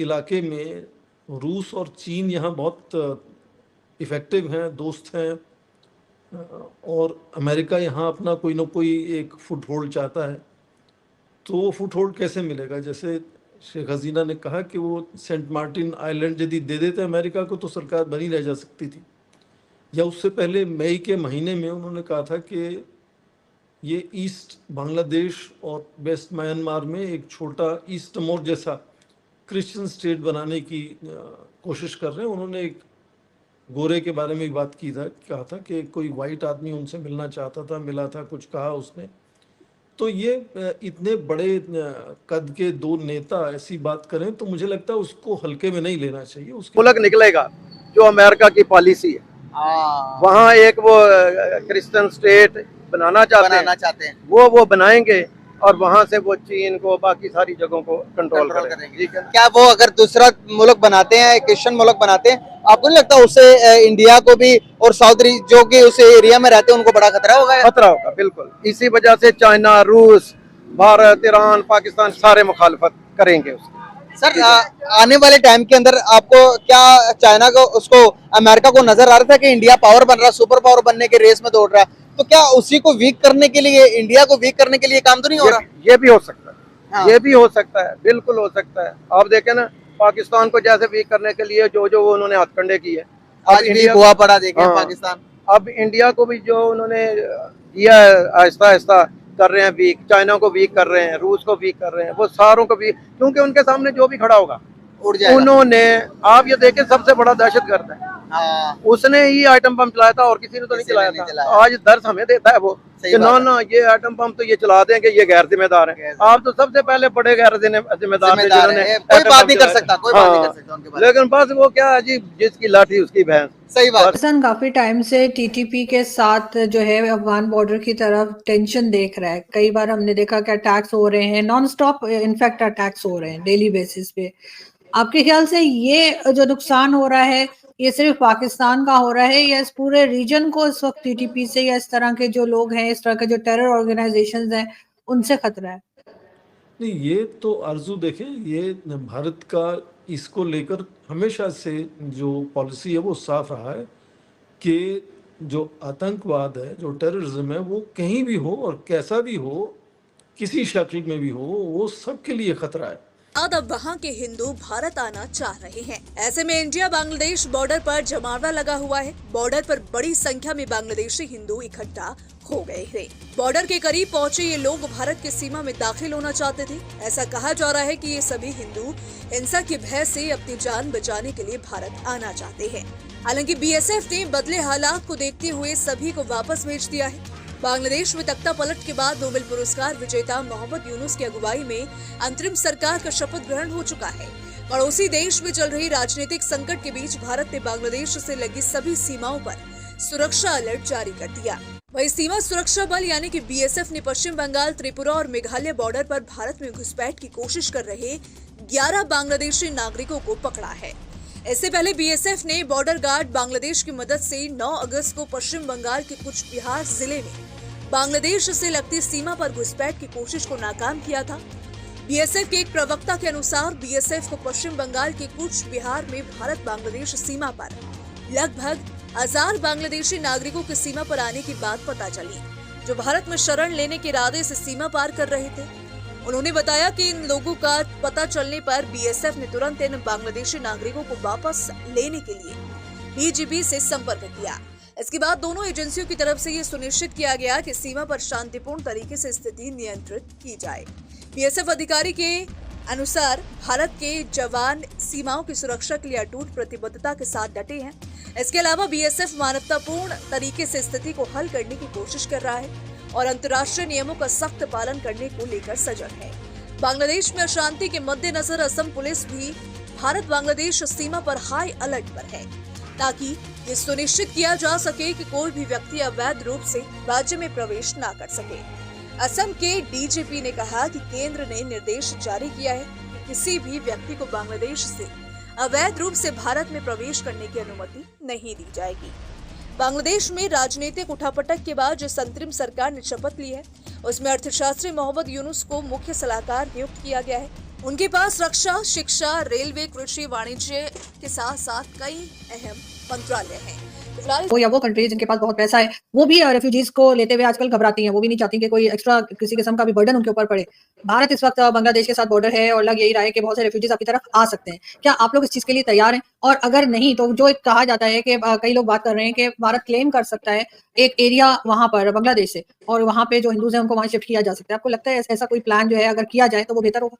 इलाके में रूस और चीन यहाँ बहुत इफ़ेक्टिव हैं, दोस्त हैं, और अमेरिका यहाँ अपना कोई ना कोई एक फुटहोल्ड चाहता है। तो वो फुटहोल्ड कैसे मिलेगा? जैसे शेख हसीना ने कहा कि वो सेंट मार्टिन आइलैंड यदि दे देते अमेरिका को तो सरकार बनी रह जा सकती थी। या उससे पहले मई के महीने में उन्होंने कहा था कि ये ईस्ट बांग्लादेश और वेस्ट म्यांमार में एक छोटा ईस्ट तिमोर जैसा क्रिश्चियन स्टेट बनाने की कोशिश कर रहे हैं। उन्होंने एक गोरे के बारे में भी बात की था, कहा था कि कोई वाइट आदमी उनसे मिलना चाहता था, मिला था, कुछ कहा उसने। तो ये इतने बड़े कद के दो नेता ऐसी बात करें तो मुझे लगता है उसको हल्के में नहीं लेना चाहिए। उसके मुल्क निकलेगा जो अमेरिका की पॉलिसी है, वहाँ एक वो क्रिश्चियन स्टेट बनाना चाहते हैं वो बनाएंगे और वहाँ से वो चीन को बाकी सारी जगहों को कंट्रोल करेंगे। क्या वो अगर दूसरा मुल्क बनाते हैं, क्रिश्चियन मुल्क बनाते हैं, आपको नहीं लगता उससे इंडिया को भी और साउथ जो कि उस एरिया में रहते हैं उनको बड़ा खतरा होगा? खतरा होगा बिल्कुल। इसी वजह से चाइना, रूस, भारत, ईरान, पाकिस्तान सारे मुखालफत करेंगे उसकी। सर आने वाले टाइम के अंदर आपको क्या चाइना को उसको अमेरिका को नजर आ रहा था कि इंडिया पावर बन रहा, सुपर पावर बनने के रेस में दौड़ रहा है, तो क्या उसी को वीक करने के लिए, इंडिया को वीक करने के लिए काम तो नहीं हो रहा? ये भी हो सकता है। हाँ। ये भी हो सकता है, बिल्कुल हो सकता है। आप देखें ना, पाकिस्तान को जैसे वीक करने के लिए जो जो उन्होंने हथकंडे किए, आज भी हुआ पड़ा देखें। हाँ, पाकिस्तान अब इंडिया को भी जो उन्होंने किया है, आहिस्ता आहिस्ता कर रहे हैं वीक, चाइना को वीक कर रहे हैं, रूस को वीक कर रहे हैं, वो सारों को वीक, क्योंकि उनके सामने जो भी खड़ा होगा उड़ जाएगा। उन्होंने, आप ये देखें, सबसे बड़ा दहशतगर्द है, उसने ही आइटम बम चलाया था और किसी ने तो नहीं चलाया था। आज दर्द हमें देता है वो कि ना ये आइटम बम तो ये चला देंगे, ये गैर जिम्मेदार है। आप तो सबसे पहले बड़े गैर जिम्मेदार थे जिन्होंने कोई बात नहीं कर सकता, कोई बात नहीं कर सकता उनके बारे में। लेकिन बस वो क्या है जी, जिसकी लाठी उसकी भैंस। सही बात। पाकिस्तान काफी टाइम से टीटीपी के साथ जो है अफगान बॉर्डर की तरफ टेंशन देख रहा है। कई बार हमने देखा कि अटैक्स हो रहे हैं, नॉन स्टॉप इनफैक्ट अटैक्स हो रहे हैं डेली बेसिस पे। आपके ख्याल से ये जो नुकसान हो रहा है ये सिर्फ पाकिस्तान का हो रहा है या इस पूरे रीजन को इस वक्त टीटीपी से या इस तरह के जो लोग हैं, इस तरह के जो टेरर ऑर्गेनाइजेशंस हैं, उनसे खतरा है? नहीं, ये तो आरजू देखें, ये भारत का इसको लेकर हमेशा से जो पॉलिसी है वो साफ रहा है कि जो आतंकवाद है, जो टेररिज्म है, वो कहीं भी हो और कैसा भी हो, किसी शक्ल में भी हो, वो सबके लिए खतरा है। अब वहाँ के हिंदू भारत आना चाह रहे हैं। ऐसे में इंडिया बांग्लादेश बॉर्डर पर जमावड़ा लगा हुआ है। बॉर्डर पर बड़ी संख्या में बांग्लादेशी हिंदू इकट्ठा हो गए थे। बॉर्डर के करीब पहुंचे ये लोग भारत की सीमा में दाखिल होना चाहते थे। ऐसा कहा जा रहा है कि ये सभी हिंदू हिंसा के भय से अपनी जान बचाने के लिए भारत आना चाहते हैं। हालांकि बीएसएफ ने बदले हालात को देखते हुए सभी को वापस भेज दिया है। बांग्लादेश में तख्ता पलट के बाद नोबेल पुरस्कार विजेता मोहम्मद यूनुस की अगुवाई में अंतरिम सरकार का शपथ ग्रहण हो चुका है। पड़ोसी देश में चल रही राजनीतिक संकट के बीच भारत ने बांग्लादेश से लगी सभी सीमाओं पर सुरक्षा अलर्ट जारी कर दिया। वहीं सीमा सुरक्षा बल यानी कि बीएसएफ ने पश्चिम बंगाल, त्रिपुरा और मेघालय बॉर्डर पर भारत में घुसपैठ की कोशिश कर रहे 11 बांग्लादेशी नागरिकों को पकड़ा है। इससे पहले बीएसएफ ने बॉर्डर गार्ड बांग्लादेश की मदद से 9 अगस्त को पश्चिम बंगाल के कुछ बिहार जिले में बांग्लादेश से लगती सीमा पर घुसपैठ की कोशिश को नाकाम किया था। बीएसएफ के एक प्रवक्ता के अनुसार बीएसएफ को पश्चिम बंगाल के कुछ बिहार में भारत बांग्लादेश सीमा पर लगभग 1000 बांग्लादेशी नागरिकों की सीमा पर आने की बात पता चली, जो भारत में शरण लेने के इरादे से सीमा पार कर रहे थे। उन्होंने बताया कि इन लोगों का पता चलने पर बीएसएफ ने तुरंत इन बांग्लादेशी नागरिकों को वापस लेने के लिए बीजीपी से संपर्क किया। इसके बाद दोनों एजेंसियों की तरफ से ये सुनिश्चित किया गया कि सीमा पर शांतिपूर्ण तरीके से स्थिति नियंत्रित की जाए। बीएसएफ अधिकारी के अनुसार भारत के जवान सीमाओं की सुरक्षा के लिए अटूट प्रतिबद्धता के साथ डटे हैं। इसके अलावा बीएसएफ मानवतापूर्ण तरीके से स्थिति को हल करने की कोशिश कर रहा है और अंतर्राष्ट्रीय नियमों का सख्त पालन करने को लेकर सजग है। बांग्लादेश में अशांति के मद्देनजर असम पुलिस भी भारत बांग्लादेश सीमा पर हाई अलर्ट पर है, ताकि ये सुनिश्चित किया जा सके कि कोई भी व्यक्ति अवैध रूप से राज्य में प्रवेश न कर सके। असम के डीजीपी ने कहा कि केंद्र ने निर्देश जारी किया है कि किसी भी व्यक्ति को बांग्लादेश से अवैध रूप से भारत में प्रवेश करने की अनुमति नहीं दी जाएगी। बांग्लादेश में राजनीतिक उठापटक के बाद जिस अंतरिम सरकार ने शपथ ली है, उसमें अर्थशास्त्री मोहम्मद यूनुस को मुख्य सलाहकार नियुक्त किया गया है। उनके पास रक्षा, शिक्षा, रेलवे, कृषि, वाणिज्य के साथ साथ कई अहम मंत्रालय हैं। फिलहाल वो या वो कंट्रीज जिनके पास बहुत पैसा है वो भी रेफ्यूजीज को लेते हुए आजकल घबराती हैं। वो भी नहीं चाहती कि कोई एक्स्ट्रा किसी किस्म का भी बर्डन उनके ऊपर पड़े। भारत इस वक्त बांग्लादेश के साथ बॉर्डर है और लग यही रहा है कि बहुत से रेफ्यूजीज आपकी तरफ आ सकते हैं। क्या आप लोग इस चीज के लिए तैयार हैं? और अगर नहीं तो जो एक कहा जाता है कि कई लोग बात कर रहे हैं कि भारत क्लेम कर सकता है एक एरिया वहां पर बांग्लादेश से और वहां पे जो हिंदूज हैं उनको वहां शिफ्ट किया जा सकता है। आपको लगता है ऐसा कोई प्लान जो है अगर किया जाए तो वो बेहतर होगा?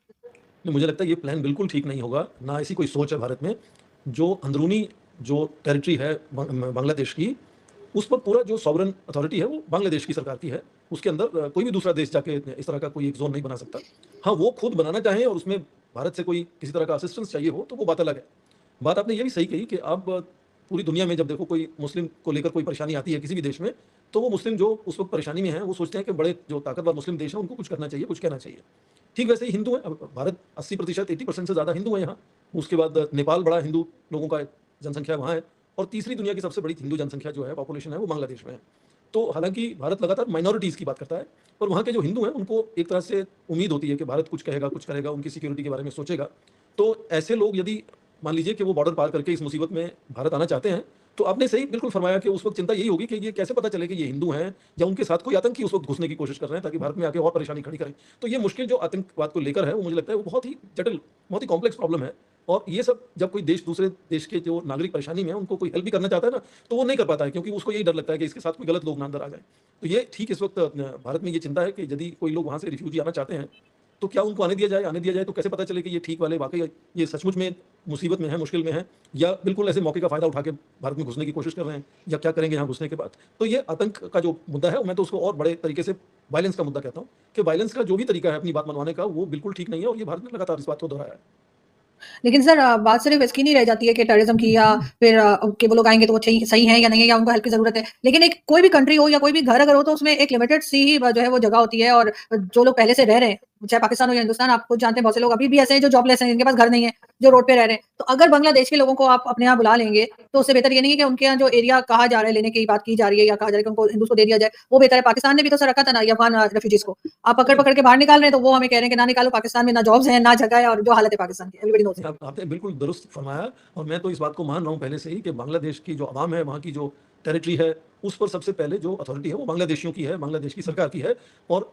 नहीं, मुझे लगता है ये प्लान बिल्कुल ठीक नहीं होगा, ना ऐसी कोई सोच है भारत में। जो अंदरूनी जो टेरिटरी है बांग्लादेश की, उस पर पूरा जो सॉवरन अथॉरिटी है वो बांग्लादेश की सरकार की है। उसके अंदर कोई भी दूसरा देश जाके इस तरह का कोई एक जोन नहीं बना सकता। हाँ, वो खुद बनाना चाहें और उसमें भारत से कोई किसी तरह का असिस्टेंस चाहिए हो तो वो बात अलग है। बात आपने ये भी सही कही कि अब पूरी दुनिया में जब देखो कोई मुस्लिम को लेकर कोई परेशानी आती है किसी भी देश में, तो वो मुस्लिम जो उस वक्त परेशानी में हैं वो सोचते हैं कि बड़े जो ताकतवर मुस्लिम देश हैं उनको कुछ करना चाहिए, कुछ कहना चाहिए। ठीक वैसे ही हिंदू हैं। अब भारत 80% 80% से ज़्यादा हिंदू हैं यहाँ। उसके बाद नेपाल बड़ा हिंदू लोगों का जनसंख्या वहाँ है, और तीसरी दुनिया की सबसे बड़ी हिंदू जनसंख्या जो है, पॉपुलेशन है, वो बांग्लादेश में है। तो हालांकि भारत लगातार माइनॉरिटीज़ की बात करता है, पर वहाँ के जो हिंदू हैं उनको एक तरह से उम्मीद होती है कि भारत कुछ कहेगा, कुछ करेगा, उनकी सिक्योरिटी के बारे में सोचेगा। तो ऐसे लोग यदि मान लीजिए कि वो बॉर्डर पार करके इस मुसीबत में भारत आना चाहते हैं, तो आपने सही बिल्कुल फरमाया कि उस वक्त चिंता यही होगी कि ये कैसे पता चले कि ये हिंदू हैं या उनके साथ कोई आतंकी उस वक्त घुसने की कोशिश कर रहे हैं ताकि भारत में आके और परेशानी खड़ी करें। तो ये मुश्किल जो आतंकवाद को लेकर है वो मुझे लगता है वो बहुत ही जटिल, बहुत ही कॉम्प्लेक्स प्रॉब्लम है। और ये सब जब कोई देश दूसरे देश के जो नागरिक परेशानी में है उनको कोई हेल्प भी करना चाहता है ना, तो वो नहीं कर पाता है, क्योंकि उसको यही डर लगता है कि इसके साथ कोई गलत लोग ना अंदर आ जाए। तो ये ठीक इस वक्त भारत में ये चिंता है कि यदि कोई लोग वहाँ से रिफ्यूजी आना चाहते हैं तो क्या उनको आने दिया जाए तो कैसे पता चले कि ये ठीक वाले वाकई ये सचमुच में मुसीबत में है, मुश्किल में है, या बिल्कुल ऐसे मौके का फ़ायदा उठा के भारत में घुसने की कोशिश कर रहे हैं, या क्या करेंगे यहाँ घुसने के बाद। तो ये आतंक का जो मुद्दा है मैं तो उसको और बड़े तरीके से वायलेंस का मुद्दा कहता हूँ कि वायलेंस का जो भी तरीका है अपनी बात मनवाने का वो बिल्कुल ठीक नहीं है, और ये भारत ने लगातार इस बात को दोहराया है। लेकिन सर बात सिर्फ इसकी नहीं रह जाती है कि टेररिज्म की या फिर कि वो लोग आएंगे तो वो सही है या नहीं है या उनको हेल्प की जरूरत है। लेकिन एक कोई भी कंट्री हो या कोई भी घर अगर हो तो उसमें एक लिमिटेड सी ही जो है वो जगह होती है, और जो लोग पहले से रह रहे हैं चाहे पाकिस्तान हो या हिंदुस्तान, आप खुद जानते हैं बहुत से लोग अभी भी ऐसे हैं जो जॉबलेस हैं, जिनके पास घर नहीं है, जो रोड पे रह रहे हैं। तो अगर बांग्लादेश के लोगों को आप अपने यहाँ बुला लेंगे तो उससे बेहतर ये नहीं है कि उनके यहाँ जो एरिया कहा जा रहा है लेने की बात की जा रही है या कहा जा रहा है कि उनको हिंदुओं को दे दिया जाए, वो बेहतर है। पाकिस्तान ने भी तो सर रखा था ना ये अफगान रेफ्यूजीज को, आप पकड़ पकड़ के बाहर निकाल रहे हैं, तो वो हमें कह रहे हैं कि ना निकालो, पाकिस्तान में ना जॉब्स हैं ना जगह है, और जो हालत है पाकिस्तान की एवरीबॉडी नोस। आपने बिल्कुल दुरुस्त फरमाया, और मैं तो इस बात को मान रहा हूँ पहले से ही कि बांग्लादेश की जो आवाम है, वहाँ की जो टेरिटरी है, उस पर सबसे पहले जो अथॉरिटी है वो बांग्लादेशियों की है, बांग्लादेश की सरकार की है। और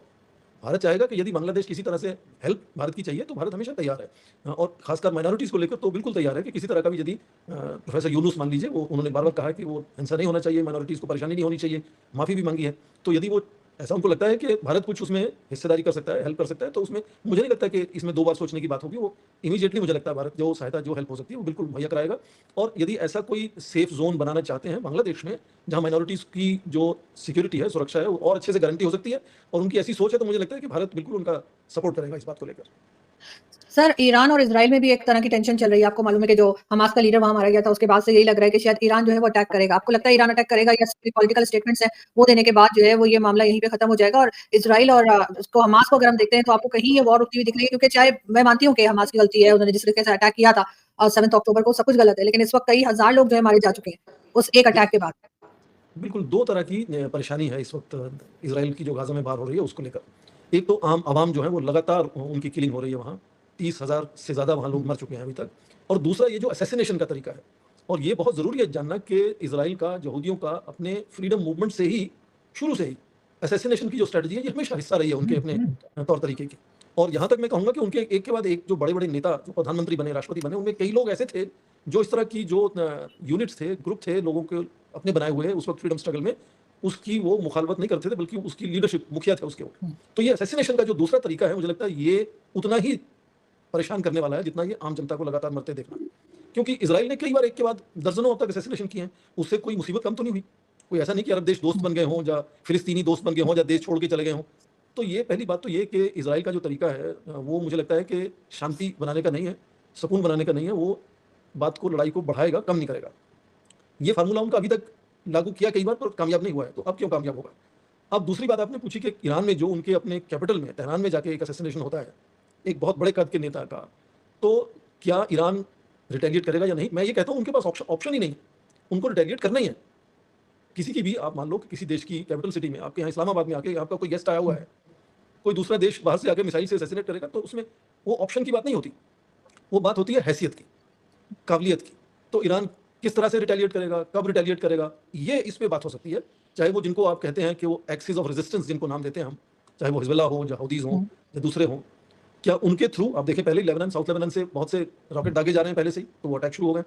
भारत चाहेगा कि यदि बांग्लादेश किसी तरह से हेल्प भारत की चाहिए तो भारत हमेशा तैयार है, और खासकर माइनॉरिटीज़ को लेकर तो बिल्कुल तैयार है कि किसी तरह का भी यदि प्रोफेसर यूनुस मान लीजिए, वो उन्होंने बार बार कहा कि वो हिंसा नहीं होना चाहिए, माइनॉरिटीज़ को परेशानी नहीं होनी चाहिए, माफ़ी भी मांगी है। तो यदि वो ऐसा उनको लगता है कि भारत कुछ उसमें हिस्सेदारी कर सकता है, हेल्प कर सकता है, तो उसमें मुझे नहीं लगता कि इसमें दो बार सोचने की बात होगी। वो इमीडिएटली मुझे लगता है भारत जो सहायता जो हेल्प हो सकती है वो बिल्कुल मुहैया कराएगा। और यदि ऐसा कोई सेफ जोन बनाना चाहते हैं बांग्लादेश में जहाँ माइनॉरिटीज़ की जो सिक्योरिटी है, सुरक्षा है, वो और अच्छे से गारंटी हो सकती है, और उनकी ऐसी सोच है, तो मुझे लगता है कि भारत बिल्कुल उनका सपोर्ट करेगा इस बात को लेकर। सर ईरान और इजराइल में भी एक तरह की टेंशन चल रही है। आपको मालूम है कि जो हमास का लीडर वहां मारा गया था, उसके बाद से यही लग रहा है कि शायद ईरान जो है वो अटैक करेगा। आपको लगता है ईरान अटैक करेगा या पॉलिटिकल स्टेटमेंट्स है वो देने के बाद जो है वो ये मामला यहीं पे खत्म हो जाएगा? और इजराइल और उसको हमास को अगर हम देखते हैं तो आपको कहीं ये वॉर उठती हुई दिख रही है? क्योंकि चाहे मैं मानती हूँ कि हमास की गलती है, उन्होंने जिस तरीके से अटैक किया था 7 अक्टूबर को, सब कुछ गलत है, लेकिन इस वक्त कई हजार लोग जो है मारे जा चुके हैं उस एक अटैक के बाद। बिल्कुल दो तरह की परेशानी है इस वक्त इसराइल की जो गाजा में बार हो रही है उसको लेकर। एक तो आम आवाम जो है वो लगातार उनकी किलिंग हो रही है, वहाँ 30,000 से ज़्यादा वहाँ लोग मर चुके हैं अभी तक। और दूसरा ये जो असैसिनेशन का तरीका है, और ये बहुत ज़रूरी है जानना कि इसराइल का यहूदियों का अपने फ्रीडम मूवमेंट से ही, शुरू से ही असैसिनेशन की जो स्ट्रेटजी है ये हमेशा हिस्सा रही है उनके अपने तौर तरीके की। और यहाँ तक मैं कहूँगा कि उनके एक के बाद एक जो बड़े बड़े नेता जो प्रधानमंत्री बने, राष्ट्रपति बने, उनमें कई लोग ऐसे थे जो इस तरह की जो यूनिट्स थे, ग्रुप थे लोगों के अपने बनाए हुए उस वक्त फ्रीडम स्ट्रगल में, उसकी वो मुखालफत नहीं करते थे, बल्कि उसकी लीडरशिप मुखिया थे उसके वो। तो ये असैसिनेशन का जो दूसरा तरीका है मुझे लगता है ये उतना ही परेशान करने वाला है जितना ये आम जनता को लगातार मरते देखना। क्योंकि इजराइल ने कई बार एक के बाद दर्जनों अब तक असैसिनेशन किए हैं, उससे कोई मुसीबत कम तो नहीं हुई। कोई ऐसा नहीं कि अरब देश दोस्त बन गए हों, या फिलिस्तीनी दोस्त बन गए हों, या देश छोड़ के चले गए हों। तो ये पहली बात तो ये कि इजराइल का जो तरीका है वो मुझे लगता है कि शांति बनाने का नहीं है, सुकून बनाने का नहीं है, वो बात को, लड़ाई को बढ़ाएगा, कम नहीं करेगा। ये फार्मूला उनका अभी तक लागू किया कई बार पर कामयाब नहीं हुआ है, तो अब क्यों कामयाब होगा। अब दूसरी बात आपने पूछी कि ईरान में जो उनके अपने कैपिटल में, तेहरान में जाके एक असैसिनेशन होता है एक बहुत बड़े कद के नेता का, तो क्या ईरान रिटेलिएट करेगा या नहीं? मैं ये कहता हूँ उनके पास ऑप्शन ही नहीं, उनको रिटेलिएट करना ही है। किसी की भी, आप मान लो कि किसी देश की कैपिटल सिटी में, आपके यहाँ इस्लामाबाद में आके आपका कोई गेस्ट आया हुआ है, कोई दूसरा देश बाहर से आके मिसाइल से असैसिनेट करेगा, तो उसमें वो ऑप्शन की बात नहीं होती, वो बात होती है हैसियत की, काबिलियत की। तो ईरान किस तरह से रिटेलिएट करेगा, कब रिटेलिएट करेगा, ये इस पे बात हो सकती है। चाहे वो जिनको आप कहते हैं कि वो एक्सिस ऑफ रेजिस्टेंस जिनको नाम देते हैं हम, चाहे वो हिजबुल्लाह हो या हौदीज हों या दूसरे हों, क्या उनके थ्रू आप देखें पहले लेबनान, साउथ लेबनान से बहुत से रॉकेट दागे जा रहे हैं पहले से ही, तो वो अटैक शुरू हो गए।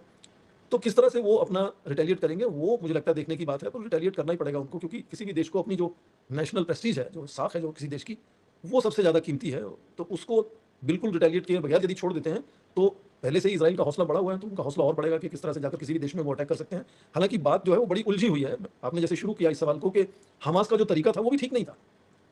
तो किस तरह से वो अपना रिटेलिएट करेंगे, वो मुझे लगता है देखने की बात है। तो रिटेलिएट करना ही पड़ेगा उनको, क्योंकि किसी भी देश को अपनी जो नेशनल प्रेस्टीज है, जो साख है जो किसी देश की, वो सबसे ज़्यादा कीमती है। तो उसको बिल्कुल रिटेलिएट किए बगैर यदि छोड़ देते हैं, तो पहले से ही इजराइल का हौसला बढ़ा हुआ है, तो उनका हौसला और बढ़ेगा कि किस तरह से जाकर किसी भी देश में वो अटैक कर सकते हैं। हालांकि बात जो है वो बड़ी उलझी हुई है। आपने जैसे शुरू किया इस सवाल को कि हमास का जो तरीका था वो भी ठीक नहीं था,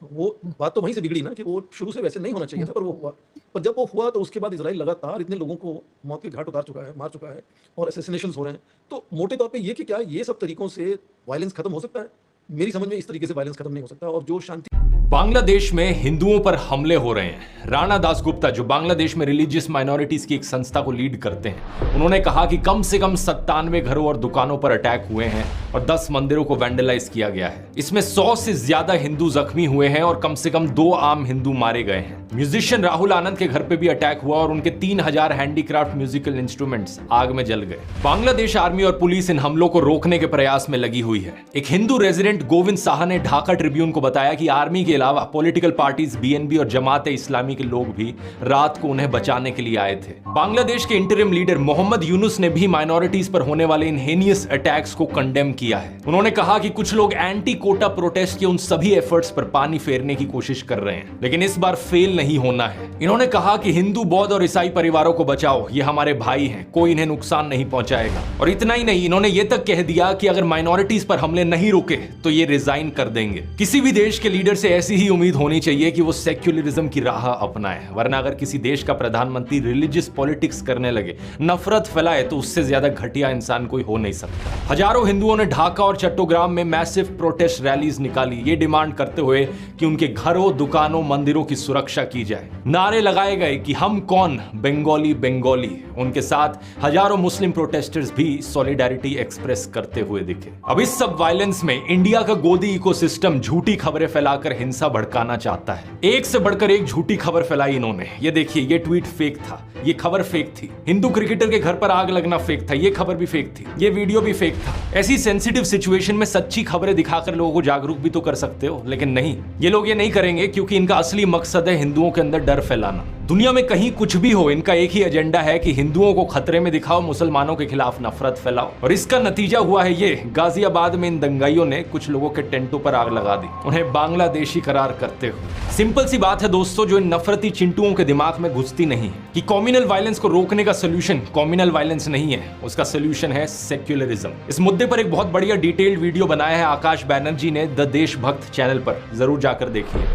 वो बात तो वहीं से बिगड़ी ना कि वो शुरू से वैसे नहीं होना चाहिए था, पर वो हुआ। पर जब वो हुआ तो उसके बाद इजराइल लगातार इतने लोगों को मौत के घाट उतार चुका है, मार चुका है, और असैसिनेशंस हो रहे हैं। तो मोटे तौर पे ये कि क्या ये सब तरीकों से वायलेंस खत्म हो सकता है? मेरी समझ में इस तरीके से वायलेंस खत्म नहीं हो सकता। और जो शांति बांग्लादेश में हिंदुओं पर हमले हो रहे हैं। राणा दासगुप्ता, जो बांग्लादेश में रिलीजियस माइनॉरिटीज की एक संस्था को लीड करते हैं, उन्होंने कहा कि कम से कम 97 घरों और दुकानों पर अटैक हुए हैं और 10 मंदिरों को वैंडलाइज किया गया है। इसमें 100 से ज्यादा हिंदू जख्मी हुए हैं और कम से कम 2 आम हिंदू मारे गए हैं। म्यूजिशियन राहुल आनंद के घर पे भी अटैक हुआ और उनके 3000 हैंडीक्राफ्ट म्यूजिकल इंस्ट्रूमेंट्स आग में जल गए। बांग्लादेश आर्मी और पुलिस इन हमलों को रोकने के प्रयास में लगी हुई है। एक हिंदू रेजिडेंट गोविंद साहा ने ढाका ट्रिब्यून को बताया कि आर्मी के अलावा पॉलिटिकल पार्टीज, बीएनबी और जमात इस्लामी के लोग भी रात को उन्हें बचाने के लिए आए थे। बांग्लादेश के इंटरिम लीडर मोहम्मद यूनुस ने भी माइनॉरिटीज पर होने वाले इन हेनियस अटैक्स को कंडेम किया है। उन्होंने कहा कि कुछ लोग एंटी कोटा प्रोटेस्ट के उन सभी एफर्ट्स पर पानी फेरने की कोशिश कर रहे हैं, लेकिन इस बार फेल नहीं होना है। इन्होंने कहा कि हिंदू, बौद्ध और ईसाई परिवारों को बचाओ, ये हमारे भाई हैं, कोई इन्हें नुकसान नहीं पहुंचाएगा। और इतना ही नहीं, इन्होंने ये तक कह दिया कि अगर माइनॉरिटीज पर हमले नहीं रुके तो ये रिजाइन कर देंगे। किसी भी देश के लीडर से ऐसी ही उम्मीद होनी चाहिए कि वो सेक्युलरिज्म की राह अपनाए, वरना अगर किसी देश का प्रधानमंत्री रिलीजियस पॉलिटिक्स करने लगे, नफरत फैलाए, तो उससे ज्यादा घटिया इंसान कोई हो नहीं सकता। हजारों हिंदुओं ने ढाका और चट्टोग्राम में मैसिव प्रोटेस्ट रैलीज निकाली, ये डिमांड करते हुए कि उनके घरों, दुकानों, मंदिरों की सुरक्षा की जाए। नारे लगाए गए कि हम कौन, बंगाली बंगाली। उनके साथ हजारों मुस्लिम प्रोटेस्टर्स भी सॉलिडारिटी एक्सप्रेस करते हुए दिखे। अब इस सब वायलेंस में इंडिया का गोदी इकोसिस्टम झूठी खबरें फैलाकर हिंसा भड़काना चाहता है। एक से बढ़कर एक झूठी खबर फैलाई इन्होंने। ये देखिए, ये ट्वीट फेक था, ये खबर फेक थी। हिंदू क्रिकेटर के घर पर आग लगना फेक था, ये खबर भी फेक थी, ये वीडियो भी फेक था। ऐसी सेंसिटिव सिचुएशन में सच्ची खबरें दिखाकर लोगों को जागरूक भी तो कर सकते हो, लेकिन नहीं, ये लोग ये नहीं करेंगे, क्योंकि इनका असली मकसद है हिंदुओं के अंदर डर फैलाना। दुनिया में कहीं कुछ भी हो, इनका एक ही एजेंडा है कि हिंदुओं को खतरे में दिखाओ, मुसलमानों के खिलाफ नफरत फैलाओ। और इसका नतीजा हुआ है ये, गाजियाबाद में इन दंगाइयों ने कुछ लोगों के टेंटों पर आग लगा दी, उन्हें बांग्लादेशी करार करते हुए। सिंपल सी बात है दोस्तों, जो इन नफरती चिंटुओं के दिमाग में घुसती नहीं है कि कम्युनल वायलेंस को रोकने का सोल्यूशन कम्युनल वायलेंस नहीं है, उसका सोल्यूशन है सेक्युलरिज्म। इस मुद्दे पर एक बहुत बढ़िया डिटेल्ड वीडियो बनाया है आकाश बैनर्जी ने द देशभक्त चैनल पर, जरूर जाकर देखिए।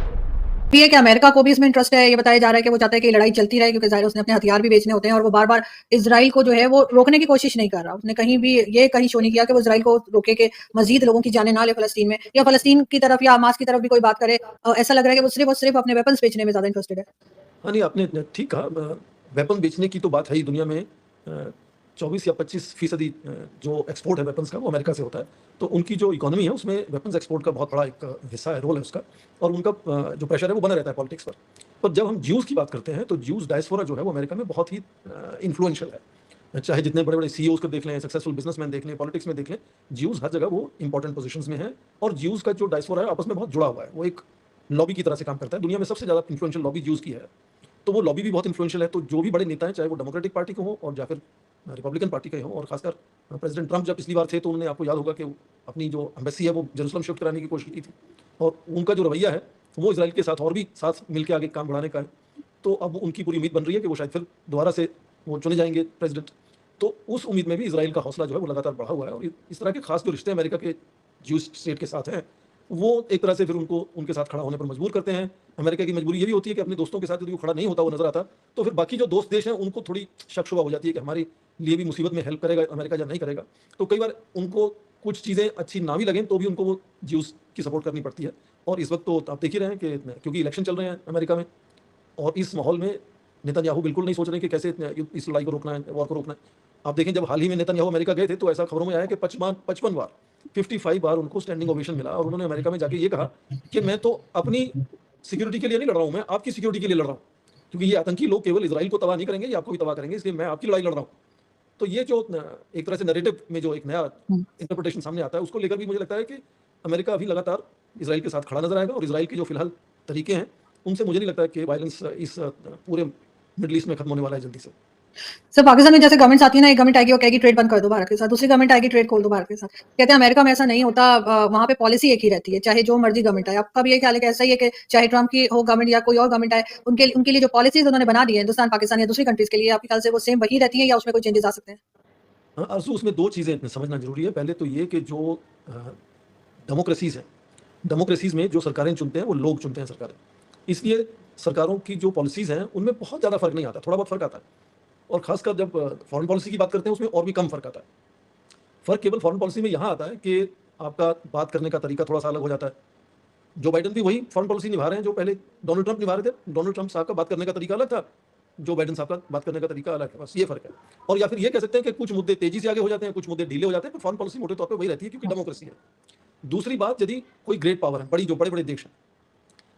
भी है कि अमेरिका को भी इसमें इंटरेस्ट है। ये बताया जा रहा है कि वो चाहता है कि लड़ाई चलती रहे, क्योंकि जाहिर उसने अपने हथियार भी बेचने होते हैं और वो बार बार इजराइल को जो है वो रोकने की कोशिश नहीं कर रहा। उसने कहीं भी ये कहीं शो नहीं किया कि वो इजराइल को रोके के मजीद लोगों की जाने ना ले फलस्तीन में, या फलस्तीन की तरफ या हमास की तरफ भी कोई बात करे। ऐसा लग रहा है कि वो सिर्फ अपने वेपन्स बेचने में ज्यादा इंटरेस्टेड है। हाँ नहीं, आपने ठीक कहा। वेपन बेचने की तो बात है ही। दुनिया में 24 या 25% जो एक्सपोर्ट है वेपन्स का वो अमेरिका से होता है। तो उनकी जो इकोनॉमी है उसमें वेपन्स एक्सपोर्ट का बहुत बड़ा एक हिस्सा है, रोल है उसका। और उनका जो प्रेशर है वो बना रहता है पॉलिटिक्स पर। जब हम ज्यूज़ की बात करते हैं तो ज्यूज़ डायस्पोरा जो है वो अमेरिका में बहुत ही इन्फ्लुएंशियल है। चाहे जितने बड़े बड़े CEOs को देख लें, सक्सेसफुल बिजनेसमैन देख लें, पॉलिटिक्स में देख लें, ज्यूज़ हर जगह वो इंपॉर्टेंट पोजीशंस में है। और ज्यूज़ का जो डायस्पोरा है आपस में बहुत जुड़ा हुआ है, वो एक लॉबी की तरह से काम करता है। दुनिया में सबसे ज़्यादा इन्फ्लुएंशियल लॉबी ज्यूज़ की है। तो वो लॉबी भी बहुत इन्फ्लुएंशियल है। तो जो भी बड़े नेता हैं, चाहे वो डेमोक्रेटिक पार्टी को हो और या फिर रिपब्लिकन पार्टी के हों, और खासकर प्रेसिडेंट ट्रंप जब पिछली बार थे तो उन्होंने, आपको याद होगा कि अपनी जो एम्बेसी है वो जेरूसलम शिफ्ट कराने की कोशिश की थी। और उनका जो रवैया है वो इजराइल के साथ और भी साथ मिलकर आगे काम बढ़ाने का है। तो अब उनकी पूरी उम्मीद बन रही है कि वो शायद फिर दोबारा से वो चुने जाएंगे प्रेसिडेंट। तो उस उम्मीद में भी इजराइल का हौसला जो है वो लगातार बढ़ा हुआ है। और इस तरह के खास जो रिश्ते अमेरिका के ज्यूस स्टेट के साथ हैं, वो एक तरह से फिर उनको उनके साथ खड़ा होने पर मजबूर करते हैं। अमेरिका की मजबूरी ये भी होती है कि अपने दोस्तों के साथ यदि वो खड़ा नहीं होता, वो नजर आता, तो फिर बाकी जो दोस्त देश हैं उनको थोड़ी शक शुबा हो जाती है कि हमारे लिए भी मुसीबत में हेल्प करेगा अमेरिका या नहीं करेगा। तो कई बार उनको कुछ चीज़ें अच्छी ना भी लगें तो भी उनको वो ज्यूस की सपोर्ट करनी पड़ती है। और इस वक्त तो आप देख ही रहे हैं कि क्योंकि इलेक्शन चल रहे हैं अमेरिका में, और इस माहौल में नेतन्याहू बिल्कुल नहीं सोच रहे कि कैसे इस लड़ाई को रोकना है, वॉर को रोकना है। आप देखें, जब हाल ही में नेतन्याहू अमेरिका गए थे तो ऐसा खबरों में आया कि 55 बार उनको स्टैंडिंग ओवेशन मिला। और उन्होंने अमेरिका में जाके ये कहा कि मैं तो अपनी सिक्योरिटी के लिए नहीं लड़ रहा हूँ, मैं आपकी सिक्योरिटी के लिए लड़ रहा हूँ, क्योंकि ये आतंकी लोग केवल इजराइल को तबाह नहीं करेंगे, ये आपको भी तबाह करेंगे, इसलिए मैं आपकी लड़ाई लड़ रहा हूँ। तो ये जो एक तरह से नैरेटिव में जो एक नया इंटरप्रिटेशन सामने आता है, उसको लेकर भी मुझे लगता है कि अमेरिका अभी लगातार इजराइल के साथ खड़ा नजर आएगा, और इजराइल के जो फिलहाल तरीके हैं उनसे मुझे नहीं लगता है कि वायलेंस इस पूरे मिडिल ईस्ट में खत्म होने वाला है जल्दी से। सर पाकिस्तान में जैसे गवर्नमेंट आती है ना, एक गवर्नमेंट आएगी वो कहेगी ट्रेड बंद कर दो भारत के साथ, दूसरी गवर्नमेंट आएगी ट्रेड खोल दो भारत के साथ। कहते हैं अमेरिका में ऐसा नहीं होता, वहां पे पॉलिसी एक ही रहती है, चाहे जो मर्जी गवर्नमेंट आए। आपका भी ये ख्याल है कि ऐसा ही है कि चाहे ट्रम्प की हो गवर्नमेंट या कोई और गवर्नमेंट आए, उनके लिए जो पॉलिसीज उन्होंने बना दी है हिंदुस्तान, पाकिस्तान या दूसरी कंट्रीज के लिए, आपके ख्याल से वो सेम वही रहती है या उसमें कोई चेंजेस आ सकते हैं? हाँ, आरज़ू, उसमें दो चीज़ें समझना जरूरी है। पहले तो ये कि जो डेमोक्रेसीज हैं, डेमोक्रेसीज में जो सरकारें चुनते हैं वो लोग चुनते हैं सरकारें, इसलिए सरकारों की जो पॉलिसीज़ हैं उनमें बहुत ज़्यादा फर्क नहीं आता, थोड़ा बहुत फर्क आता है। और खासकर जब फॉरेन पॉलिसी की बात करते हैं उसमें और भी कम फर्क आता है। फर्क केवल फॉरेन पॉलिसी में यहाँ आता है कि आपका बात करने का तरीका थोड़ा सा अलग हो जाता है। जो बाइडन भी वही फॉरेन पॉलिसी निभा रहे हैं जो पहले डोनाल्ड ट्रंप निभा रहे थे। डोनाल्ड ट्रंप साहब का बात करने का तरीका अलग था, जो बाइडन साहब का बात करने का तरीका अलग है, बस ये फर्क है। और या फिर ये कह सकते हैं कि कुछ मुद्दे तेजी से आगे हो जाते हैं, कुछ मुद्दे ढीले हो जाते हैं, पर फॉरेन पॉलिसी मोटे तौर पर वही रहती है क्योंकि डेमोक्रेसी है। दूसरी बात, यदि कोई ग्रेट पावर है, जो बड़े बड़े देश हैं,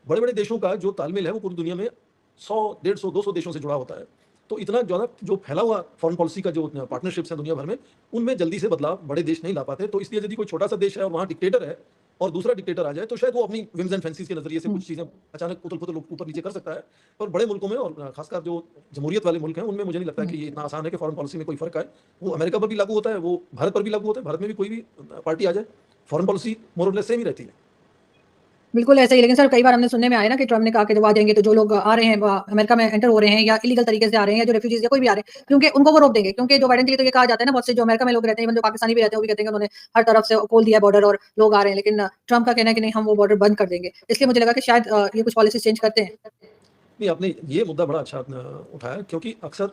बड़े बड़े देशों का जो तालमेल है वो पूरी दुनिया में 100, 150, 200 देशों से जुड़ा होता है। तो इतना ज़्यादा जो फैला हुआ फॉरेन पॉलिसी का जो पार्टनरशिप्स हैं दुनिया भर में, उनमें जल्दी से बदलाव बड़े देश नहीं ला पाते। तो इसलिए यदि कोई छोटा सा देश है और वहाँ डिक्टेटर है और दूसरा डिक्टेटर आ जाए, तो शायद वो अपनी विम्स एंड फैंसीज के नजरिए से कुछ चीज़ें अचानक उथल पुथल ऊपर नीचे कर सकता है। पर बड़े मुल्कों में और खासकर जो जमहूरियत वाले मुल्क हैं उनमें मुझे नहीं लगता है कि ये इतना आसान है कि फॉरेन पॉलिसी में कोई फर्क आए। वो अमेरिका पर भी लागू होता है, वो भारत पर भी लागू होता है। भारत में भी कोई भी पार्टी आ जाए, फॉरेन पॉलिसी मोर और लेस सेम ही रहती है। बिल्कुल ऐसा ही। लेकिन सर कई बार हमने सुनने में आया ना कि ट्रम्प ने कहा कि जब आ जाएंगे तो जो लोग आ रहे हैं अमेरिका में एंटर हो रहे हैं या इलीगल तरीके से आ रहे हैं या जो रेफ्यूजीज या कोई भी आ रहे हैं, क्योंकि उनको वो रोक देंगे। क्योंकि जो बाइडन के लिए तो ये कहा जाता है ना, बहुत से जो अमेरिका में लोग रहते हैं, जो पाकिस्तानी भी रहते हैं, वो भी कहते हैं कि उन्होंने हर तरफ से खोल दिया बॉर्डर और लोग आ रहे हैं। लेकिन ट्रम्प का कहना है कि नहीं, हम वो बॉर्डर बंद कर देंगे। इसलिए मुझे लगा कि शायद ये कुछ पॉलिसी चेंज करते हैं। नहीं, आपने ये मुद्दा बड़ा अच्छा उठाया, क्योंकि अक्सर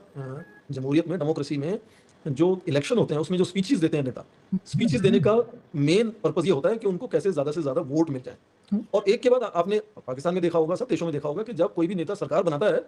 जमहूरियत में, डेमोक्रेसी में जो इलेक्शन होते हैं उसमें जो स्पीचेस देते हैं नेता, स्पीचेस देने का मेन पर्पस ये होता है कि उनको कैसे ज़्यादा से ज़्यादा वोट मिल जाए। और एक के बाद आपने पाकिस्तान में देखा होगा, सब देशों में देखा होगा कि जब कोई भी नेता सरकार बनाता है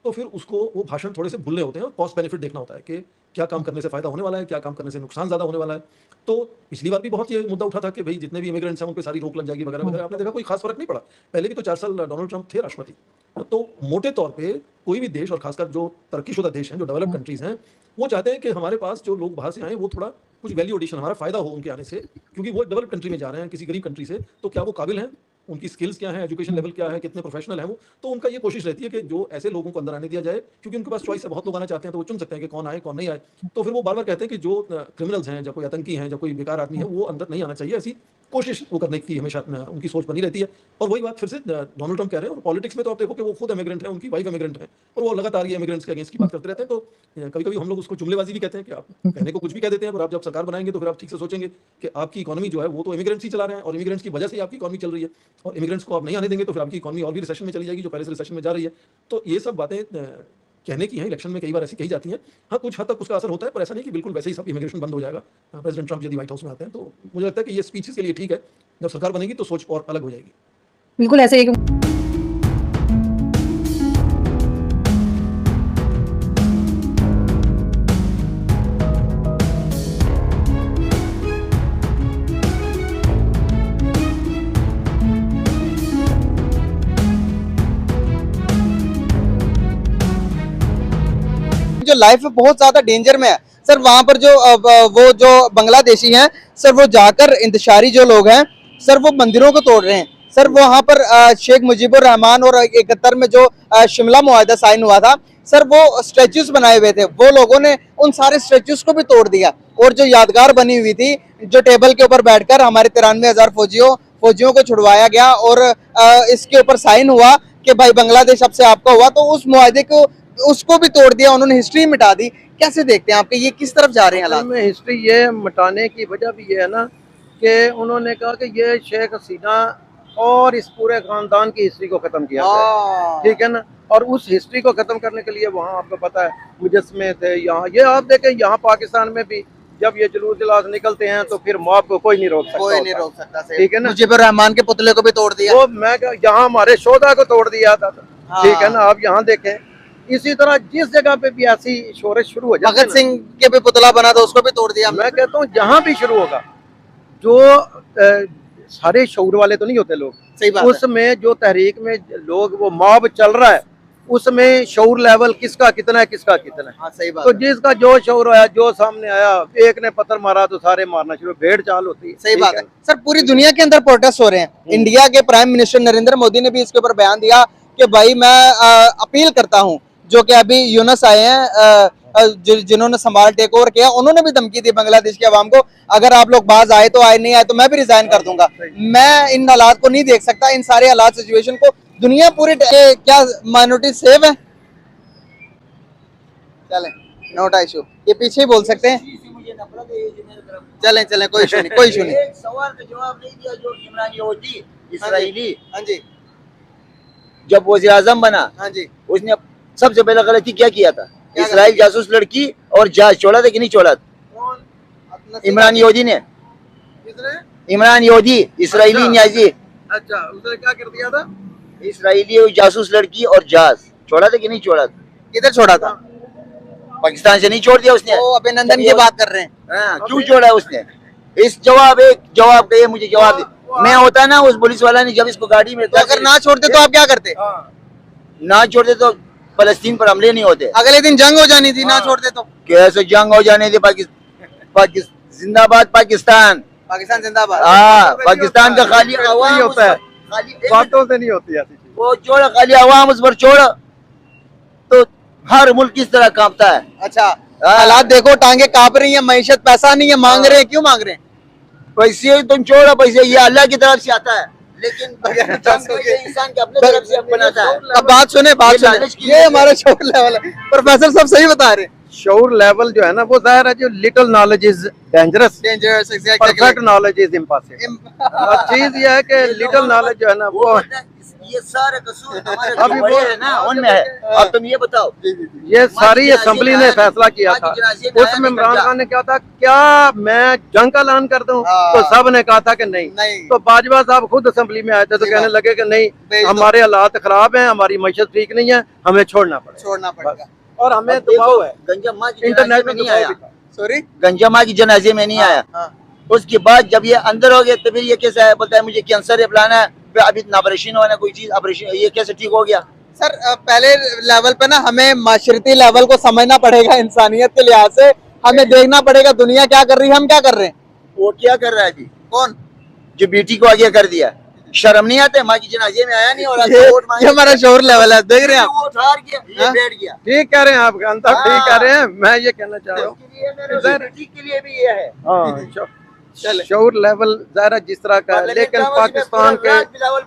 तो फिर उसको वो भाषण थोड़े से भूलने होते हैं और कॉस्ट बेनिफिट देखना होता है कि क्या काम करने से फ़ायदा होने वाला है, क्या काम करने से नुकसान ज़्यादा होने वाला है। तो पिछली बार भी बहुत ये मुद्दा उठा था कि भाई जितने भी इमिग्रेंट्स हैं उन पर सारी रोक लग जाएगी वगैरह वगैरह। आपने देखा कोई खास फर्क नहीं पड़ा। पहले भी तो 4 साल डोनाल्ड ट्रंप थे राष्ट्रपति। तो मोटे तौर पे कोई भी देश, और खासकर जो तरक्कीशुदा देश हैं, जो डेवलप्ड कंट्रीज हैं, वो चाहते हैं कि हमारे पास जो लोग बाहर से आए वो थोड़ा कुछ वैल्यू एडिशन, हमारा फायदा हो उनके आने से, क्योंकि वो डेवलप्ड कंट्री में जा रहे हैं किसी गरीब कंट्री से, तो क्या वो काबिल हैं, उनकी स्किल्स क्या है, एजुकेशन लेवल क्या है, कितने प्रोफेशनल हैं वो। तो उनका ये कोशिश रहती है कि जो ऐसे लोगों को अंदर आने दिया जाए, क्योंकि उनके पास चॉइस है, बहुत लोग आना चाहते हैं तो वो चुन सकते हैं कि कौन आए कौन नहीं आए। तो फिर वो बार बार कहते हैं कि जो क्रिमिनल्स हैं, जो कोई आतंकी हैं, जो कोई बेकार आदमी है, वो अंदर नहीं आना चाहिए। ऐसी कोशिश वो करने की हमेशा उनकी सोच बनी रहती है। और वही बात फिर से डोनाल्ड ट्रंप कह रहे हैं। और पॉलिटिक्स में तो आप देखो कि वो खुद इमिग्रेंट है, उनकी वाइफ इमिग्रेंट है, और वो लगातार ये इमिग्रेंट्स के अगेंस्ट की बात करते रहते हैं। तो कभी कभी हम लोग उसको जुमलेबाजी भी कहते हैं कि आप कहने को कुछ भी कह देते हैं, पर आप जब सरकार बनाएंगे तो फिर आप ठीक से सोचेंगे कि आपकी इकोनॉमी जो है वो तो इमिग्रेंट्स ही चला रहे हैं, और इमिग्रेंट्स की वजह से आपकी इकोनॉमी चल रही है। और इमिग्रेंट्स को आप नहीं आने देंगे तो फिर आपकी इकोनॉमी और भी रिसेशन में चली जाएगी, जो पहले से रिसेशन में जा रही है। तो ये सब बातें कहने की हैं, इलेक्शन में कई बार ऐसी कही जाती हैं। हाँ, कुछ हद तक उसका असर होता है, पर ऐसा नहीं कि बिल्कुल वैसे ही सब इमिग्रेशन बंद हो जाएगा प्रेसिडेंट ट्रंप यदि व्हाइट हाउस में आते हैं। तो मुझे लगता है कि ये स्पीचेस के लिए ठीक है, जब सरकार बनेगी तो सोच और अलग हो जाएगी। बिल्कुल ऐसे ही। जो लाइफ बहुत ज्यादा डेंजर में है सर, वहां पर जो वो जो बांग्लादेशी हैं सर, वो जाकर इंतशारी जो लोग हैं सर, वो मंदिरों को तोड़ रहे हैं सर। वहां पर शेख मुजीबुर रहमान और 71 में जो शिमला मुआहदा साइन हुआ था सर, वो स्टैचूज बनाए हुए थे, वो लोगों ने उन सारे स्टैचूज को भी तोड़ दिया। और जो यादगार बनी हुई थी, जो टेबल के ऊपर बैठकर हमारे 93,000 फौजियों को छुड़वाया गया और इसके ऊपर साइन हुआ कि भाई बांग्लादेश अब से आपका हुआ, तो उस मुआहदे को उसको भी तोड़ दिया उन्होंने, हिस्ट्री मिटा दी। कैसे देखते हैं आपके ये किस तरफ जा रहे हैं हालात? में हिस्ट्री ये मिटाने की वजह भी ये है ना कि उन्होंने कहा कि ये शेख हसीना और इस पूरे खानदान की हिस्ट्री को खत्म किया है, ठीक है ना। और उस हिस्ट्री को खत्म करने के लिए वहाँ आपको पता है मुजस्मे थे, यहाँ ये आप देखें, यहाँ पाकिस्तान में भी जब ये जुलूस जलास निकलते हैं तो फिर मॉब को कोई नहीं रोक सकता, ठीक है ना। मुजीबुर रहमान के पुतले को भी तोड़ दिया, वो मैं यहाँ हमारे शोधा को तोड़ दिया था, ठीक है ना। आप यहाँ देखें, इसी तरह जिस जगह पे भी ऐसी शोरश शुरू हो जाती है, भगत सिंह के भी पुतला बना था उसको भी तोड़ दिया। मैं कहता हूँ जहाँ भी शुरू होगा, जो सारे शऊर वाले तो नहीं होते लोग, सही बात उसमें जो तहरीक में लोग वो मॉब चल रहा है, उसमें शऊर लेवल किसका कितना है, किसका कितना है। हाँ सही बात तो है। जिसका जो शऊर आया, जो सामने आया, एक ने पत्थर मारा तो सारे मारना शुरू, भेड़ चाल होती है। सही ठीक बात है सर। पूरी दुनिया के अंदर प्रोटेस्ट हो रहे हैं। इंडिया के प्राइम मिनिस्टर नरेंद्र मोदी ने भी इसके ऊपर बयान दिया कि भाई मैं अपील करता हूं, जो कि अभी यूनस आए हैं जिन्होंने संभाल टेक ओवर किया, उन्होंने भी धमकी दी बांग्लादेश के अवाम को, अगर आप लोग बाज आए तो आए, नहीं आए तो मैं भी रिजाइन कर दूंगा। मैं इन हालात को नहीं देख सकता, इन सारे हालात सिचुएशन को। दुनिया पूरी क्या माइनॉरिटी सेव है? चलें, नोट इशू, ये पीछे ही बोल सकते हैं। चलें चलें, कोई इशू नहीं, कोई इशू नहीं। एक सवाल का जवाब नहीं दिया जो इमरान यहूदी इसराइली हाँ जी, जब वज़ीर आज़म बना, हाँ जी। उसने सबसे पहले गलती क्या किया था? क्या इसराइल जासूस लड़की और जहाज छोड़ा था कि नहीं छोड़ा था? इमरान यहूदी ने, इमरान यहूदी इसराइली अच्छा। न्याजी, अच्छा, उसने क्या कर दिया था? इसराइली जासूस लड़की और जहाज छोड़ा था कि नहीं छोड़ा था? किधर छोड़ा था? पाकिस्तान से नहीं छोड़ दिया उसने। वो अभिनंदन की बात कर रहे हैं। हाँ, क्यों छोड़ा है उसने? इस जवाब कहिए मुझे, जवाब दे। मैं होता ना उस पुलिस वाला ने जब इसको गाड़ी में, तो अगर ना छोड़ते तो आप क्या करते? ना छोड़ते तो फलस्तीन पर हमले नहीं होते। अगले दिन जंग हो जानी थी, ना छोड़ते तो। कैसे जंग हो जाने थे? जिंदाबाद पाकिस्तान। पाकिस्तान जिंदाबाद। हाँ, पाकिस्तान का खाली अवाम नहीं होता है, खाली बातों से नहीं होती ऐसी चीज। वो छोड़, खाली अवाम उस पर छोड़ तो हर मुल्क किस तरह कांपता है। अच्छा, हालात देखो, टांगे कांप रही हैं, मईशत, पैसा नहीं है, मांग रहे हैं। क्यों मांग रहे हैं? पैसे तुम छोड़ो, पैसे ये अल्लाह की तरफ से आता है, लेकिन जंग पैसे इंसान के अपने तरफ से बनाता है। अब बात सुने, बात ये सुने, लालच की ये हमारा शौक लेवल है। प्रोफेसर साहब सही बता रहे हैं। शऊर लेवल जो है ना, वो जाहिर है, जो little knowledge is dangerous, dangerous, perfect knowledge is impossible. चीज ये है कि लिटिल नॉलेज जो है ना, वो ये सारे कसूर हमारे अभी जो बड़े हैं ना उनमें है। अब तुम ये बताओ, ये सारी असेंबली ने फैसला किया था। उसमें इमरान खान ने क्या था, क्या मैं जंग का ऐलान कर दूं? तो सब ने कहा था कि नहीं। तो बाजवा साहब खुद असेंबली में आए थे तो कहने लगे कि नहीं, हमारे हालात खराब हैं, हमारी मैशत ठीक नहीं है, हमें छोड़ना पड़ेगा। और हमें दबाव है, गंजा माँ की इंटरनेट में में नहीं आया, सॉरी, गंजा माँ की जनाजे में नहीं आया। उसके बाद जब ये अंदर हो गए तो फिर ये कैसे है? बोलता है मुझे कैंसर है, फलाना है, अभी ऑपरेशन होना, कोई चीज ऑपरेशन, ये कैसे ठीक हो गया? सर पहले लेवल पे ना हमें माशरती लेवल को समझना पड़ेगा, इंसानियत के लिहाज से हमें देखना पड़ेगा दुनिया क्या कर रही है, हम क्या कर रहे हैं। वो क्या कर रहा है जी? कौन? जो बेटी को आगे कर दिया। शर्म नहीं आते? माँ की जनाजे में आया नहीं और ये हमारा शोर लेवल है, देख रहे हैं आप। वो उठा गया, ये हाँ? बैठ गया। ठीक कह रहे हैं आप, अंतर ठीक कह रहे हैं। मैं ये कहना चाह रहा हूँ, इसके लिए मेरे बेटी के लिए भी ये है। हाँ, शऊर लेवल ज़रा जिस तरह का है, लेकिन पाकिस्तान के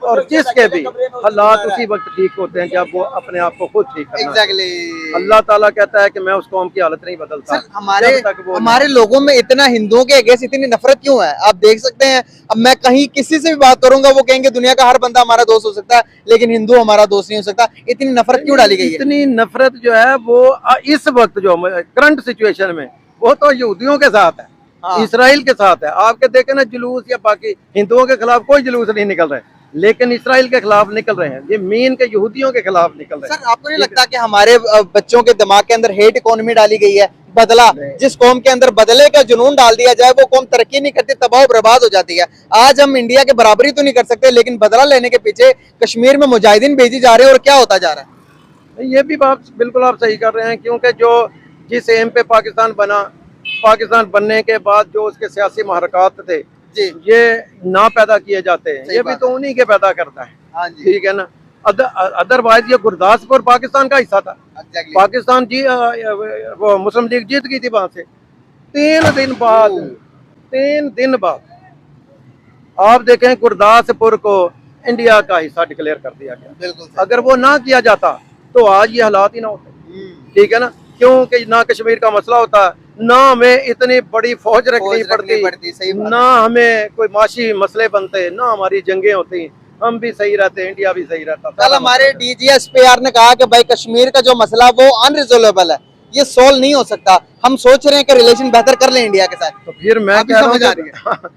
और जिसके भी हालात उसी वक्त ठीक होते हैं जब वो अपने आप को खुद ठीक करना। एग्जैक्टली। अल्लाह ताला कहता है कि मैं उस कौम की हालत नहीं बदलता। सर हमारे जब तक वो हमारे लोगों में इतना हिंदुओं के अगेंस्ट इतनी नफरत क्यों है? आप देख सकते हैं, अब मैं कहीं किसी से भी बात करूंगा वो कहेंगे दुनिया का हर बंदा हमारा दोस्त हो सकता है, लेकिन हिंदू हमारा दोस्त नहीं हो सकता। इतनी नफरत क्यों डाली गई है? इतनी नफरत जो है वो इस वक्त जो करंट सिचुएशन में, वो तो यहूदियों के साथ है, इसराइल के साथ है। आपके देखे ना जुलूस, या बाकी हिंदुओं के खिलाफ कोई जुलूस नहीं निकल रहे, लेकिन इसराइल के खिलाफ निकल रहे हैं। ये मीन के यहूदियों के खिलाफ निकल रहे हैं। सर आपको नहीं लगता कि हमारे बच्चों के दिमाग के अंदर हेट इकोनॉमी डाली गई है? बदला, जिस कौम के अंदर बदले का जुनून डाल दिया जाए वो कौम तरक्की नहीं करती, तबाह बर्बाद हो जाती है। आज हम इंडिया के बराबरी तो नहीं कर सकते, लेकिन बदला लेने के पीछे कश्मीर में मुजाहिदीन भेजी जा रहे हैं, और क्या होता जा रहा है? ये भी बात बिल्कुल आप सही कर रहे हैं, क्योंकि जो जिस एम पे पाकिस्तान बना, पाकिस्तान बनने के बाद जो उसके सियासी महरकात थे जी, ये ना पैदा किए जाते हैं, ये भी तो उन्हीं के पैदा करता है। हाँ जी, ठीक है ना। अदरवाइज ये गुरदासपुर पाकिस्तान का हिस्सा था। एग्जैक्टली। पाकिस्तान जी वो मुस्लिम लीग जीत गई थी वहां से 3 दिन बाद आप देखें गुरदासपुर को इंडिया का हिस्सा डिक्लेयर कर दिया गया। बिल्कुल। अगर वो ना किया जाता तो आज ये हालात ही ना होते। ठीक है ना, क्योंकि ना कश्मीर का मसला होता, ना हमें इतनी बड़ी फौज रखनी पड़ती, सही बात। ना हमें कोई माशी मसले बनते, ना हमारी जंगें होती, हम भी सही रहते, इंडिया भी सही रहता। कल हमारे DGSPR ने कहा कि भाई कश्मीर का जो मसला वो अनरिजोल्वेबल है, ये सोल्व नहीं हो सकता। हम सोच रहे हैं कि रिलेशन बेहतर कर लें इंडिया के साथ। तो फिर मैं आप ही कह रहा समझ आ हूँ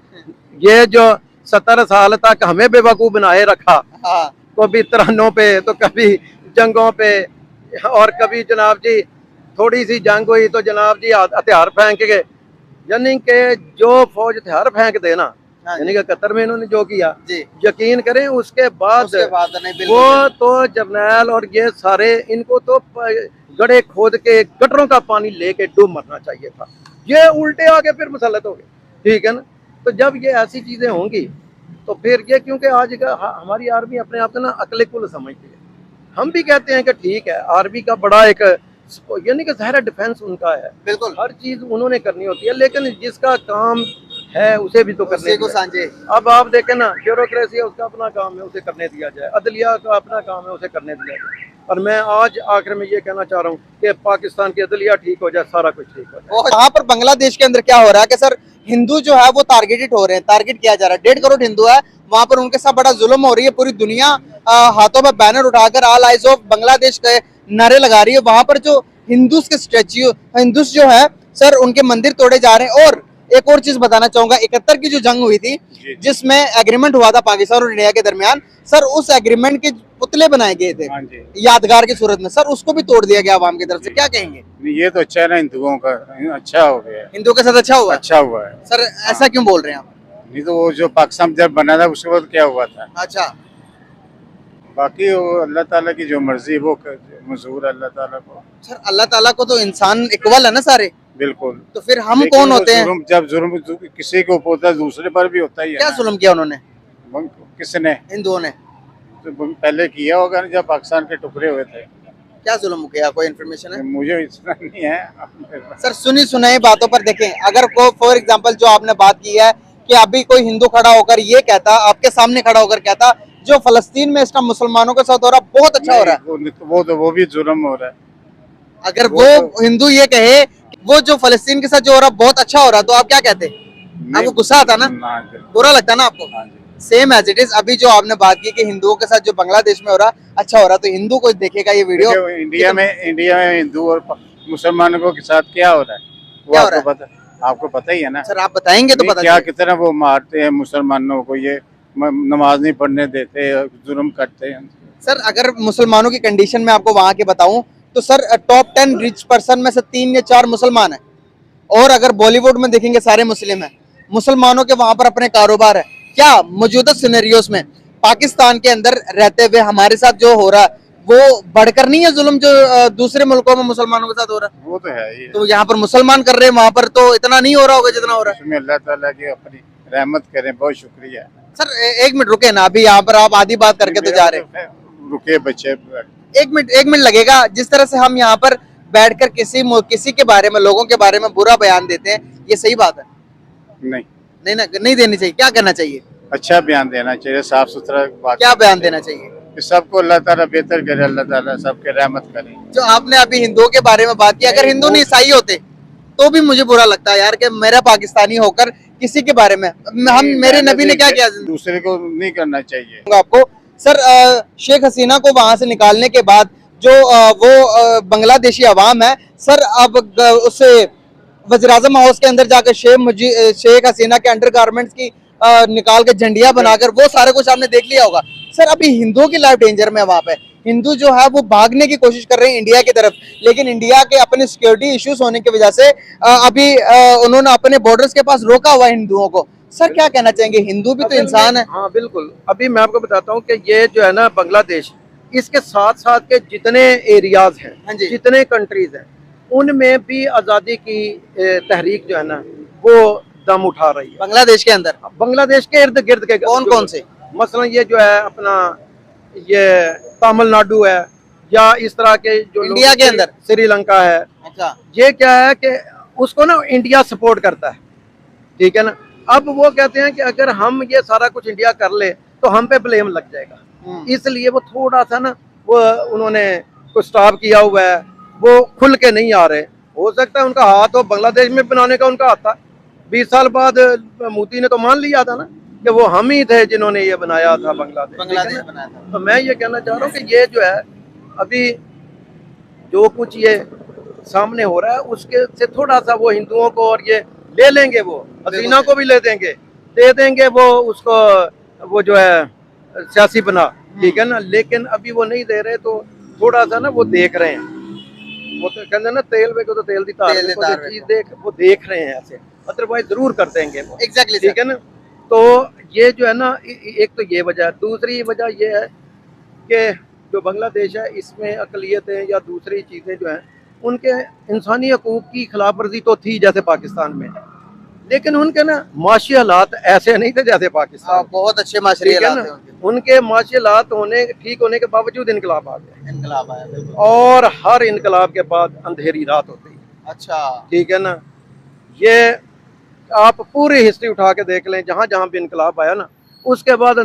ये जो 70 साल तक हमें बेवकूफ बनाए रखा, हाँ, कभी तरानों पे तो कभी जंगों पे, और कभी जनाब जी थोड़ी सी जंग हुई तो जनाब जी हथियार फेंक गए। यानी कि जो फौज हथियार फेंक दे ना, हाँ यानी कि कतर में इन्होंने जो किया, जी यकीन करें उसके बाद नहीं बिल्कुल वो तो जर्नैल और ये सारे इनको तो गड्ढे खोद के गटरों का पानी लेके डूब मरना चाहिए था। ये उल्टे आके फिर मुसल्लत हो गए, ठीक है ना। तो जब ये ऐसी चीजें होंगी तो फिर ये, क्योंकि आज का हमारी आर्मी अपने आप को ना अकल कुल समझती है। हम भी कहते हैं कि ठीक है, आर्मी का बड़ा एक यानी कि ज़ाहिर डिफेंस उनका है, बिल्कुल हर चीज उन्होंने करनी होती है, लेकिन जिसका काम है उसे भी तो करने को दिया। सांझे अब आप देखें ना, ब्यूरोक्रेसी है उसका अपना काम है, उसे करने दिया जाए, अदलिया का अपना काम है, उसे करने दिया जाए। और मैं आज आखिर में ये कहना चाह रहा हूँ कि पाकिस्तान की अदलिया ठीक हो जाए, सारा कुछ ठीक हो जाए। वहाँ पर बांग्लादेश के अंदर क्या हो रहा है कि सर हिंदू जो है वो टारगेटेड हो रहे हैं, टारगेट किया जा रहा है। 1.5 करोड़ हिंदू है वहाँ पर, उनके साथ बड़ा जुल्म हो रही है। पूरी दुनिया हाथों में बैनर उठाकर ऑल आइज ऑफ बांग्लादेश के नारे लगा रही है। वहाँ पर जो हिंदूस के स्टैच्यू, हिंदूस जो है सर उनके मंदिर तोड़े जा रहे हैं। और एक और चीज बताना चाहूंगा, 71 की जो जंग हुई थी जिसमें एग्रीमेंट हुआ था पाकिस्तान और इंडिया के दरमियान, सर उस एग्रीमेंट के पुतले बनाए गए थे यादगार की सूरत में, सर उसको भी तोड़ दिया गया आवाम की तरफ से। क्या कहेंगे? ये तो अच्छा है ना, हिंदुओं का अच्छा हो गया, हिंदुओं के साथ अच्छा हुआ? अच्छा हुआ है सर ऐसा क्यों बोल रहे हैं आप? नहीं तो वो जो पाकिस्तान जब बना था उसके बाद क्या हुआ था। अच्छा, बाकी वो अल्लाह ताला की जो मर्जी वो मंजूर है अल्लाह ताला को। सर अल्लाह ताला को तो इंसान इक्वल है ना सारे, बिल्कुल। तो फिर हम लेकिन कौन वो होते हैं? जब जुर्म किसी के ऊपर होता है दूसरे पर भी होता ही है क्या ना। जुल्म किया उन्होंने? किसने? हिंदुओं ने। तो पहले किया होगा जब पाकिस्तान के टुकड़े हुए थे। क्या जुल्म किया, कोई इन्फॉर्मेशन है? मुझे इतना नहीं है। सर सुनी सुनाई बातों पर देखें, अगर को फॉर एग्जांपल जो आपने बात की है कि अभी कोई हिंदू खड़ा होकर ये कहता, आपके सामने खड़ा होकर कहता जो फलस्तीन में इसका मुसलमानों के साथ हो रहा बहुत अच्छा हो रहा है, वो भी जुल्म हो रहा है। अगर वो हिंदू ये कहे वो जो फलस्तीन के साथ जो हो रहा बहुत अच्छा हो रहा, तो आप क्या कहते? आपको गुस्सा आता ना, बुरा लगता ना आपको? सेम एज इट इज अभी जो आपने बात की कि हिंदुओं के साथ जो बांग्लादेश में हो रहा अच्छा हो रहा, तो हिंदू को देखेगा ये वीडियो। इंडिया में हिंदू और मुसलमानों के साथ क्या हो रहा है वो आपको पता ही है ना। सर आप बताएंगे तो पता क्या कितना वो मारते हैं मुसलमानों को, ये नमाज नहीं पढ़ने देते, जुल्म करते हैं। सर अगर मुसलमानों की कंडीशन में आपको वहाँ के बताऊं तो सर टॉप 10 रिच पर्सन में से 3 या 4 मुसलमान है, और अगर बॉलीवुड में देखेंगे सारे मुस्लिम है। मुसलमानों के वहाँ पर अपने कारोबार है। क्या मौजूदा सिनेरियोस में पाकिस्तान के अंदर रहते हुए हमारे साथ जो हो रहा है वो बढ़कर नहीं है जुल्म जो दूसरे मुल्कों में मुसलमानों के साथ हो रहा है? वो तो है ही। तो यहाँ पर मुसलमान कर रहे हैं, वहाँ पर तो इतना नहीं हो रहा होगा जितना हो रहा है। उसमें अल्लाह ताला की अपनी रहमत करें, बहुत शुक्रिया। सर एक मिनट रुके ना, अभी यहाँ पर आप आधी बात करके तो जा रहे हैं। रुके बच्चे, एक मिनट लगेगा। जिस तरह से हम यहाँ पर बैठकर किसी के बारे में, लोगों के बारे में बुरा बयान देते हैं, ये सही बात है? नहीं देनी चाहिए। क्या करना चाहिए? अच्छा बयान देना चाहिए, साफ सुथरा बात। क्या बयान देना चाहिए? सबको अल्लाह ताला बेहतर करे, अल्लाह ताला सबके रहमत करे। जो आपने अभी हिंदुओं के बारे में बात की, अगर हिंदू नहीं ईसाई होते तो भी मुझे बुरा लगता है यार कि मेरा पाकिस्तानी होकर किसी के बारे में मेरे नबी ने क्या किया, दूसरे को नहीं करना चाहिए। आपको सर शेख हसीना को वहां से निकालने के बाद जो वो बांग्लादेशी अवाम है सर, अब उसे वज़ीर-ए-आज़म हाउस के अंदर जाकर शेख हसीना के अंडर गारमेंट्स की निकाल के झंडियां बनाकर वो सारा कुछ आपने देख लिया होगा। सर अभी हिंदुओं की लाइफ डेंजर में वहां पे, हिंदू जो है वो भागने की कोशिश कर रहे हैं इंडिया की तरफ, लेकिन इंडिया के अपने सिक्योरिटी इश्यूज होने की वजह से अभी उन्होंने अपने बॉर्डर्स के पास रोका हुआ है हिंदुओं को। सर क्या कहना चाहेंगे, हिंदू भी तो इंसान है। हाँ बिल्कुल। अभी मैं आपको बताता हूँ कि ये जो है ना बांग्लादेश, इसके साथ साथ के जितने एरियाज हैं, जितने कंट्रीज हैं, उनमें भी आज़ादी की तहरीक जो है ना वो दम उठा रही है। बांग्लादेश के अंदर, बांग्लादेश के इर्द गिर्द के कौन से, मसलन ये जो है अपना ये तमिलनाडु है, या इस तरह के जो इंडिया के अंदर श्रीलंका है। अच्छा, ये क्या है कि उसको ना इंडिया सपोर्ट करता है, ठीक है ना। अब वो कहते हैं कि अगर हम ये सारा कुछ इंडिया कर ले तो हम पे ब्लेम लग जाएगा, इसलिए वो थोड़ा सा ना वो उन्होंने कुछ स्टॉप किया हुआ है, वो खुल के नहीं आ रहे। हो सकता है उनका हाथ हो बांग्लादेश में बनाने का, उनका हाथ था। 20 साल बाद मोदी ने तो मान लिया था ना कि वो हम ही थे जिन्होंने ये बनाया था बांग्लादेश बनाया था। तो मैं ये कहना चाह रहा हूँ कि ये जो है अभी जो कुछ ये सामने हो रहा है उसके से थोड़ा सा वो हिंदुओं को और ये ले लेंगे, वो हसीना को भी ले देंगे, दे देंगे वो उसको, वो जो है सियासी बना, ठीक है ना। लेकिन अभी वो नहीं दे रहे, तो थोड़ा सा ना वो देख रहे हैं। वो तो कहते हैं ना तेल वे को तो तेल दी तार, चीज देख वो देख रहे हैं ऐसे, अदरवाइज जरूर कर देंगे वो। एग्जैक्टली, ठीक है ना। तो ये जो है ना, एक तो ये वजह है। दूसरी वजह ये है कि जो बांग्लादेश है इसमें अकलियतें या दूसरी चीज़ें जो हैं उनके इंसानी हकूक़ की खिलाफ वर्जी तो थी जैसे पाकिस्तान में, लेकिन उनके ना माशी हालात ऐसे नहीं थे जैसे पाकिस्तान। बहुत अच्छे माशरे ठीक है हालात ना, थे उनके। उनके माशी हालात ठीक होने के बावजूद इनकलाब आ गया, इनकलाब आया बिल्कुल। और हर इनकलाब के बाद अंधेरी रात होती है। अच्छा, ठीक है ना, ये आप पूरी हिस्ट्री उठा के देख लें, जहाँ जहाँ भी इनकलाब आया ना उसके बाद